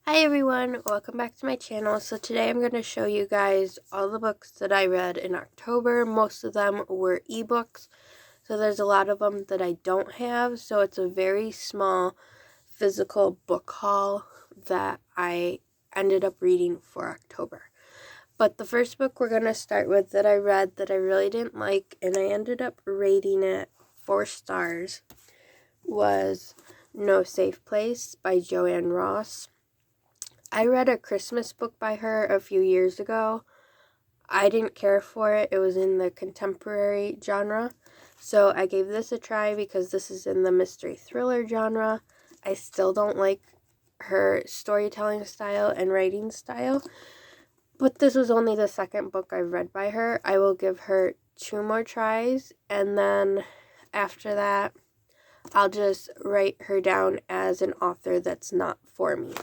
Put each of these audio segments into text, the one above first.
Hi everyone, welcome back to my channel. So today I'm going to show you guys all the books that I read in October. Most of them were ebooks, so there's a lot of them that I don't have. So it's a very small physical book haul that I ended up reading for October. But the first book we're going to start with that I read that I really didn't like, and I ended up rating it 4 stars, was No Safe Place by Joanne Ross. I read a Christmas book by her a few years ago. I didn't care for it. It was in the contemporary genre. So I gave this a try because this is in the mystery thriller genre. I still don't like her storytelling style and writing style. But this was only the second book I've read by her. I will give her 2 more tries, and then after that, I'll just write her down as an author that's not for me.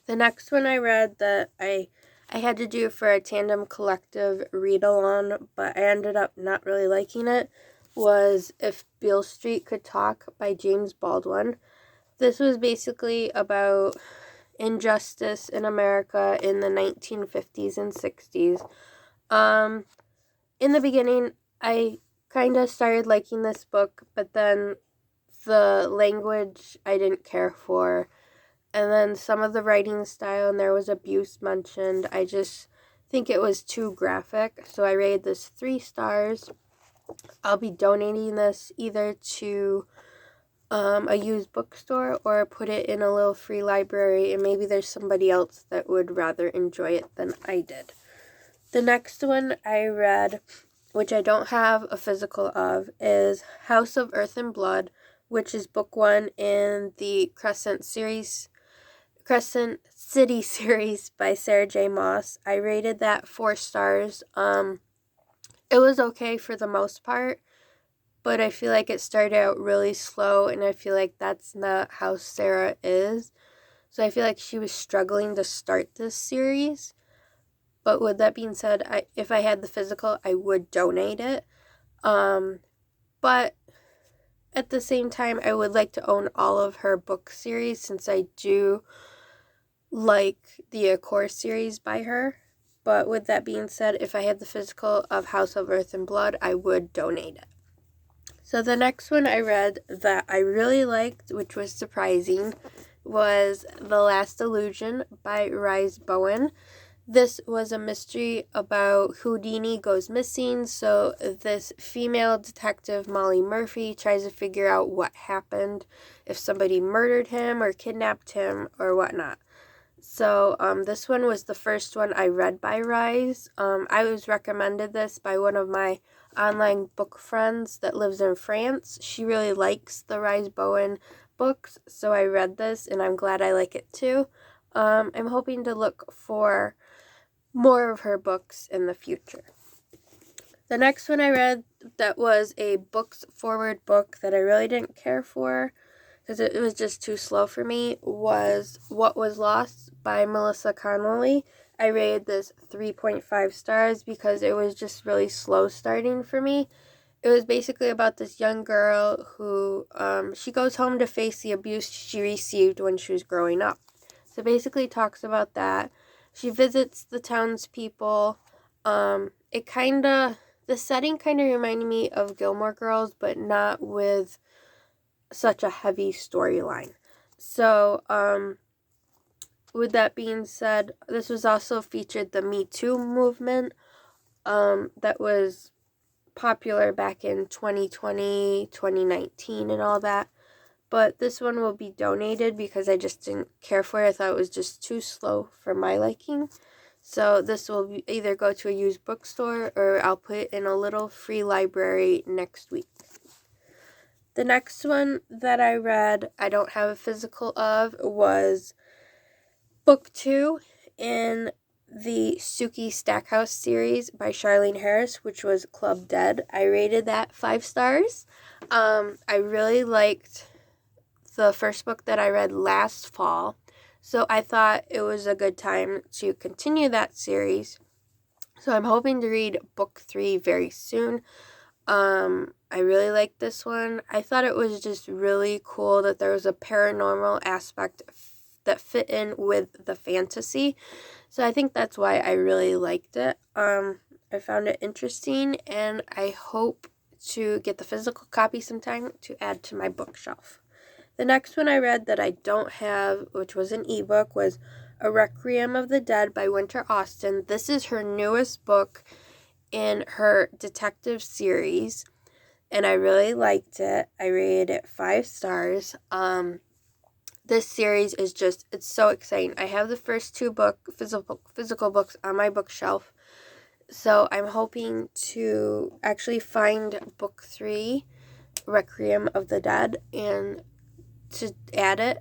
The next one I read that I had to do for a tandem collective read-along, but I ended up not really liking it, was If Beale Street Could Talk by James Baldwin. This was basically about injustice in America in the 1950s and 60s. In the beginning, I kind of started liking this book, but then the language I didn't care for. And then some of the writing style, and there was abuse mentioned. I just think it was too graphic, so I rated this 3 stars. I'll be donating this either to a used bookstore or put it in a little free library, and maybe there's somebody else that would rather enjoy it than I did. The next one I read, which I don't have a physical of, is House of Earth and Blood, which is book 1 in the Crescent City series by Sarah J. Maas. I rated that 4 stars. It was okay for the most part, but I feel like it started out really slow, and I feel like that's not how Sarah is. So I feel like she was struggling to start this series. But with that being said, if I had the physical, I would donate it. But at the same time, I would like to own all of her book series, since I do like the Accord series by her. But with that being said, if I had the physical of House of Earth and Blood, I would donate it. So the next one I read that I really liked, which was surprising, was The Last Illusion by Rhys Bowen. This was a mystery about Houdini goes missing, so this female detective, Molly Murphy, tries to figure out what happened, if somebody murdered him or kidnapped him or whatnot. So this one was the first one I read by Rhys. I was recommended this by one of my online book friends that lives in France. She really likes the Rhys Bowen books, so I read this, and I'm glad I like it too. I'm hoping to look for more of her books in the future. The next one I read that was a books forward book that I really didn't care for, because it was just too slow for me, was What Was Lost by Melissa Connolly. I rated this 3.5 stars because it was just really slow starting for me. It was basically about this young girl who, she goes home to face the abuse she received when she was growing up. So basically talks about that. She visits the townspeople. The setting kind of reminded me of Gilmore Girls, but not with such a heavy storyline. So, with that being said, this was also featured the Me Too movement that was popular back in 2020, 2019, and all that. But this one will be donated because I just didn't care for it. I thought it was just too slow for my liking. So this will either go to a used bookstore or I'll put it in a little free library next week. The next one that I read, I don't have a physical of, was book 2 in the Suki Stackhouse series by Charlene Harris, which was Club Dead. I rated that 5 stars. I really liked the first book that I read last fall, so I thought it was a good time to continue that series. So I'm hoping to read book 3 very soon. I really liked this one. I thought it was just really cool that there was a paranormal aspect that fit in with the fantasy. So I think that's why I really liked it. I found it interesting, and I hope to get the physical copy sometime to add to my bookshelf. The next one I read that I don't have, which was an ebook, was A Requiem of the Dead by Winter Austen. This is her newest book in her detective series, and I really liked it. I rated it 5 stars. This series is just, it's so exciting. I have the first 2 physical books on my bookshelf, so I'm hoping to actually find book 3, Requiem of the Dead, and to add it.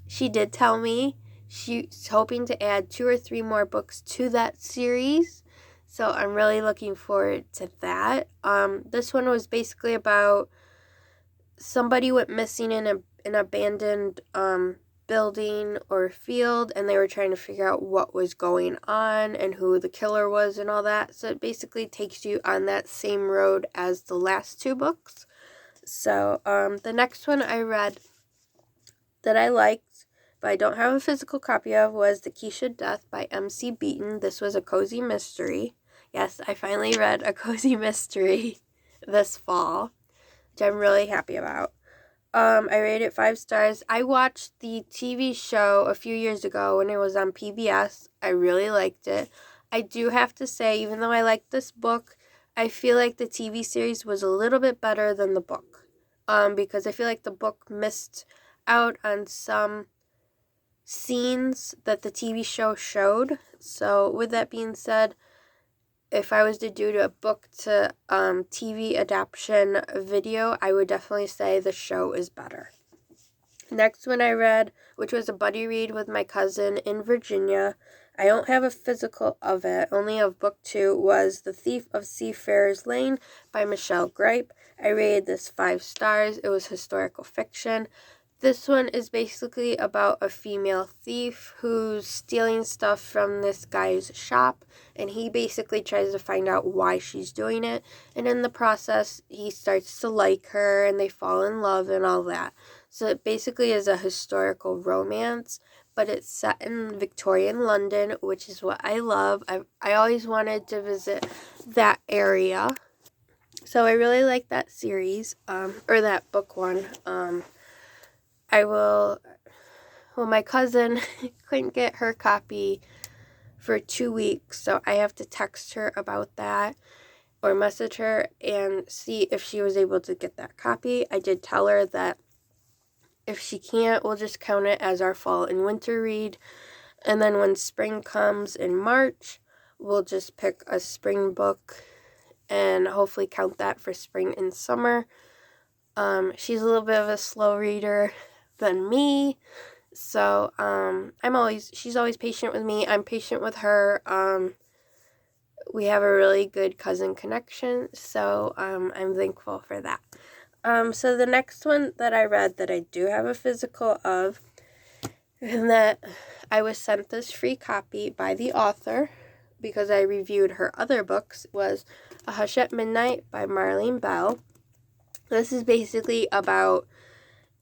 She did tell me she's hoping to add 2 or 3 more books to that series, so I'm really looking forward to that. This one was basically about somebody went missing in an abandoned building or field, and they were trying to figure out what was going on and who the killer was and all that. So it basically takes you on that same road as the last 2 books. So the next one I read that I liked, but I don't have a physical copy of, was The Keisha Death by M.C. Beaton. This was a cozy mystery. Yes, I finally read a cozy mystery this fall, which I'm really happy about. I rated it 5 stars. I watched the TV show a few years ago when it was on PBS. I really liked it. I do have to say, even though I liked this book, I feel like the TV series was a little bit better than the book. Because I feel like the book missed out on some scenes that the TV show showed. So with that being said, if I was to do a book to TV adaptation video, I would definitely say the show is better. Next one I read, which was a buddy read with my cousin in Virginia, I don't have a physical of it, only of book 2, was The Thief of Seafarer's Lane by Michelle Gripe. I rated this 5 stars. It was historical fiction. This one is basically about a female thief who's stealing stuff from this guy's shop, and he basically tries to find out why she's doing it, and in the process, he starts to like her, and they fall in love and all that. So it basically is a historical romance, but it's set in Victorian London, which is what I love. I always wanted to visit that area, so I really like that series, or that book one. My cousin couldn't get her copy for 2 weeks, so I have to text her about that or message her and see if she was able to get that copy. I did tell her that if she can't, we'll just count it as our fall and winter read, and then when spring comes in March, we'll just pick a spring book and hopefully count that for spring and summer. She's a little bit of a slow reader than me, so she's always patient with me. I'm patient with her. We have a really good cousin connection, so I'm thankful for that. So the next one that I read that I do have a physical of, and that I was sent this free copy by the author because I reviewed her other books, was A Hush at Midnight by Marlene Bell. This is basically about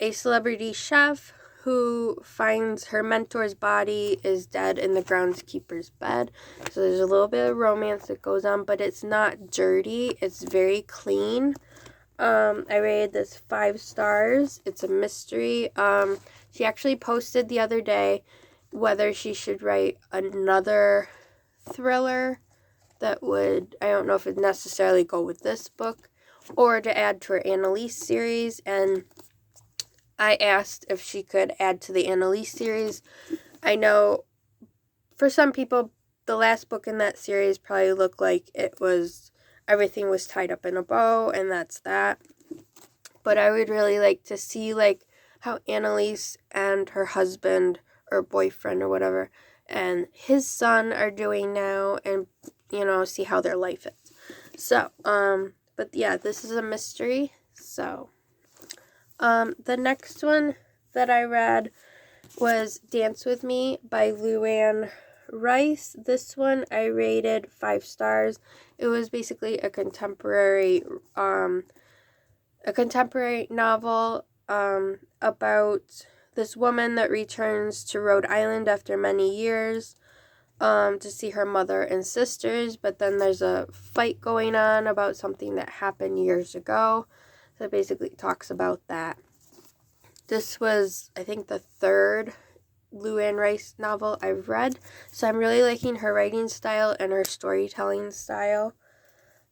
a celebrity chef who finds her mentor's body is dead in the groundskeeper's bed. So there's a little bit of romance that goes on, but it's not dirty. It's very clean. I rated this 5 stars. It's a mystery. She actually posted the other day whether she should write another thriller that would, I don't know if it'd necessarily go with this book, or to add to her Annalise series, and I asked if she could add to the Annalise series. I know for some people, the last book in that series probably looked like everything was tied up in a bow, and that's that. But I would really like to see how Annalise and her husband or boyfriend or whatever and his son are doing now, and see how their life is. So, but yeah, this is a mystery. So, the next one that I read was Dance With Me by Luann Rice. This one I rated 5 stars. It was basically a contemporary novel about this woman that returns to Rhode Island after many years to see her mother and sisters, but then there's a fight going on about something that happened years ago. So it basically talks about that. This was, I think, the third Lou Anne Rice novel I've read, so I'm really liking her writing style and her storytelling style.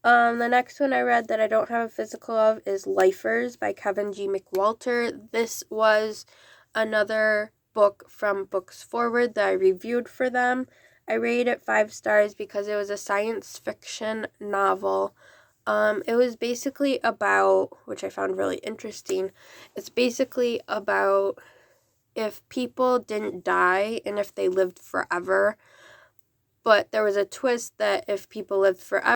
The next one I read that I don't have a physical of is Lifers by Kevin G. McWalter. This was another book from Books Forward that I reviewed for them. I rated it 5 stars because it was a science fiction novel. It was basically about, which I found really interesting, it's basically about if people didn't die and if they lived forever. But there was a twist that if people lived forever,